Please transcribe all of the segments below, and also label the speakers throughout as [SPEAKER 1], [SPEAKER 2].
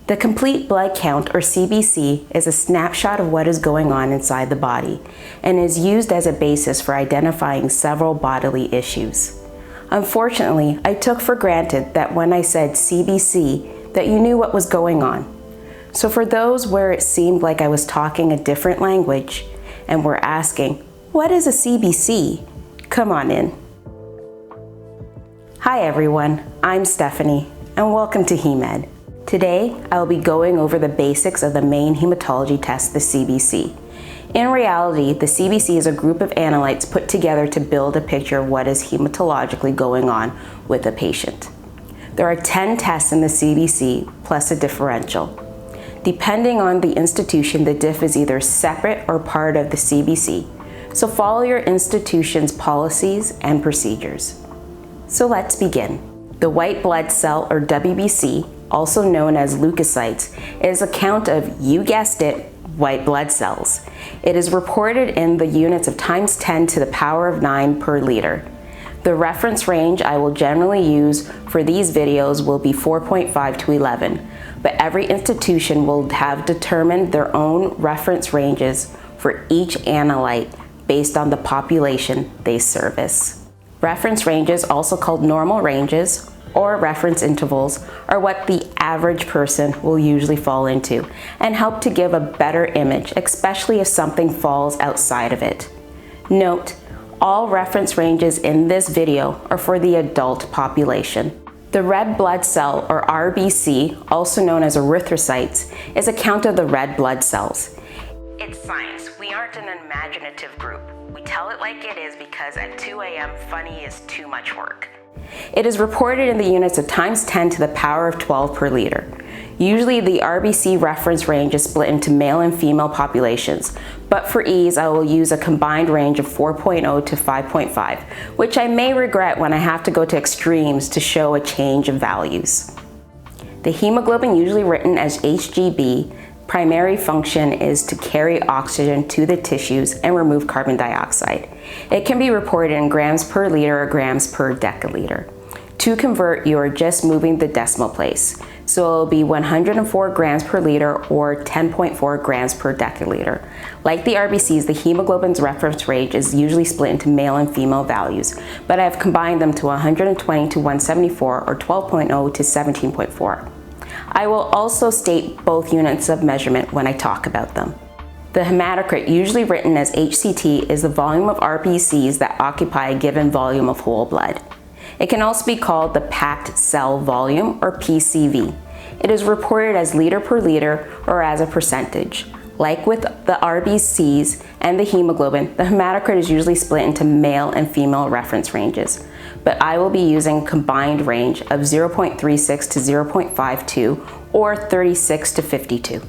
[SPEAKER 1] The complete blood count, or CBC, is a snapshot of what is going on inside the body and is used as a basis for identifying several bodily issues. Unfortunately, I took for granted that when I said CBC, that you knew what was going on. So for those where it seemed like I was talking a different language and were asking, what is a CBC? Come on in. Hi everyone, I'm Stephanie, and welcome to Heme Ed. Today, I'll be going over the basics of the main hematology test, the CBC. In reality, the CBC is a group of analytes put together to build a picture of what is hematologically going on with a patient. There are 10 tests in the CBC, plus a differential. Depending on the institution, the diff is either separate or part of the CBC, so follow your institution's policies and procedures. So let's begin. The white blood cell, or WBC, also known as leukocytes, is a count of, you guessed it, white blood cells. It is reported in the units of times 10 to the power of 9 per liter. The reference range I will generally use for these videos will be 4.5 to 11, but every institution will have determined their own reference ranges for each analyte based on the population they service. Reference ranges, also called normal ranges, or reference intervals, are what the average person will usually fall into and help to give a better image, especially if something falls outside of it. Note, all reference ranges in this video are for the adult population. The red blood cell, or RBC, also known as erythrocytes, is a count of the red blood cells. It's science. We aren't an imaginative group. We tell it like it is because at 2 a.m. funny is too much work. It is reported in the units of times 10 to the power of 12 per liter. Usually the RBC reference range is split into male and female populations, but for ease I will use a combined range of 4.0 to 5.5, which I may regret when I have to go to extremes to show a change of values. The hemoglobin, usually written as HGB, primary function is to carry oxygen to the tissues and remove carbon dioxide. It can be reported in grams per liter or grams per deciliter. To convert, you are just moving the decimal place. So it will be 104 grams per liter or 10.4 grams per deciliter. Like the RBCs, the hemoglobin's reference range is usually split into male and female values, but I have combined them to 120 to 174 or 12.0 to 17.4. I will also state both units of measurement when I talk about them. The hematocrit, usually written as HCT, is the volume of RBCs that occupy a given volume of whole blood. It can also be called the packed cell volume, or PCV. It is reported as liter per liter or as a percentage. Like with the RBCs and the hemoglobin, the hematocrit is usually split into male and female reference ranges, but I will be using combined range of 0.36 to 0.52 or 36 to 52.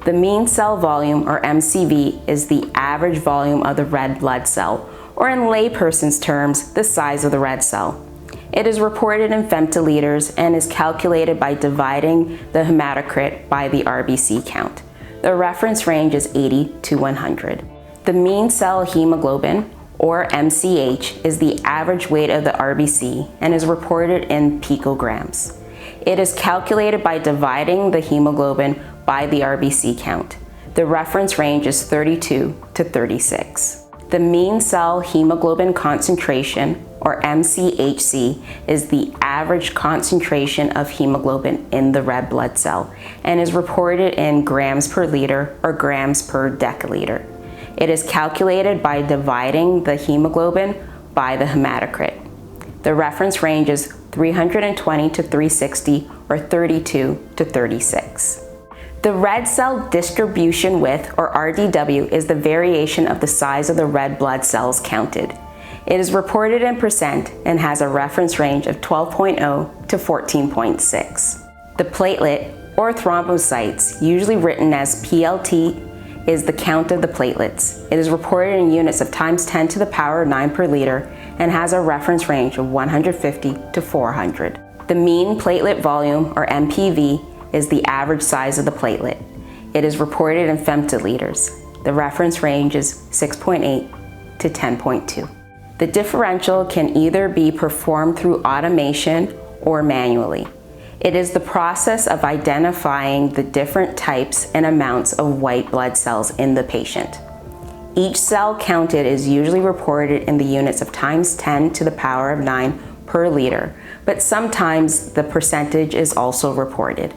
[SPEAKER 1] The mean cell volume, or MCV, is the average volume of the red blood cell, or in layperson's terms, the size of the red cell. It is reported in femtoliters and is calculated by dividing the hematocrit by the RBC count. The reference range is 80 to 100. The mean cell hemoglobin, or MCH, is the average weight of the RBC and is reported in picograms. It is calculated by dividing the hemoglobin by the RBC count. The reference range is 32 to 36. The mean cell hemoglobin concentration, or MCHC, is the average concentration of hemoglobin in the red blood cell and is reported in grams per liter or grams per deciliter. It is calculated by dividing the hemoglobin by the hematocrit. The reference range is 320 to 360 or 32 to 36. The red cell distribution width, or RDW, is the variation of the size of the red blood cells counted. It is reported in percent and has a reference range of 12.0 to 14.6. The platelet, or thrombocytes, usually written as PLT, is the count of the platelets. It is reported in units of times 10 to the power of 9 per liter and has a reference range of 150 to 400. The mean platelet volume, or MPV, is the average size of the platelet. It is reported in femtoliters. The reference range is 6.8 to 10.2. The differential can either be performed through automation or manually. It is the process of identifying the different types and amounts of white blood cells in the patient. Each cell counted is usually reported in the units of times 10 to the power of 9 per liter, but sometimes the percentage is also reported.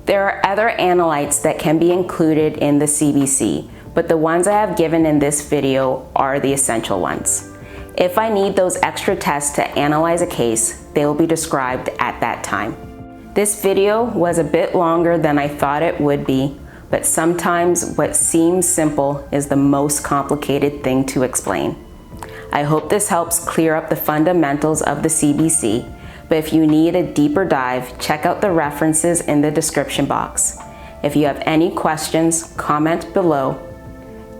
[SPEAKER 1] There are other analytes that can be included in the CBC, but the ones I have given in this video are the essential ones. If I need those extra tests to analyze a case, they will be described at that time. This video was a bit longer than I thought it would be, but sometimes what seems simple is the most complicated thing to explain. I hope this helps clear up the fundamentals of the CBC, but if you need a deeper dive, check out the references in the description box. If you have any questions, comment below.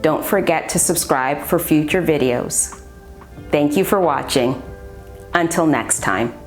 [SPEAKER 1] Don't forget to subscribe for future videos. Thank you for watching. Until next time.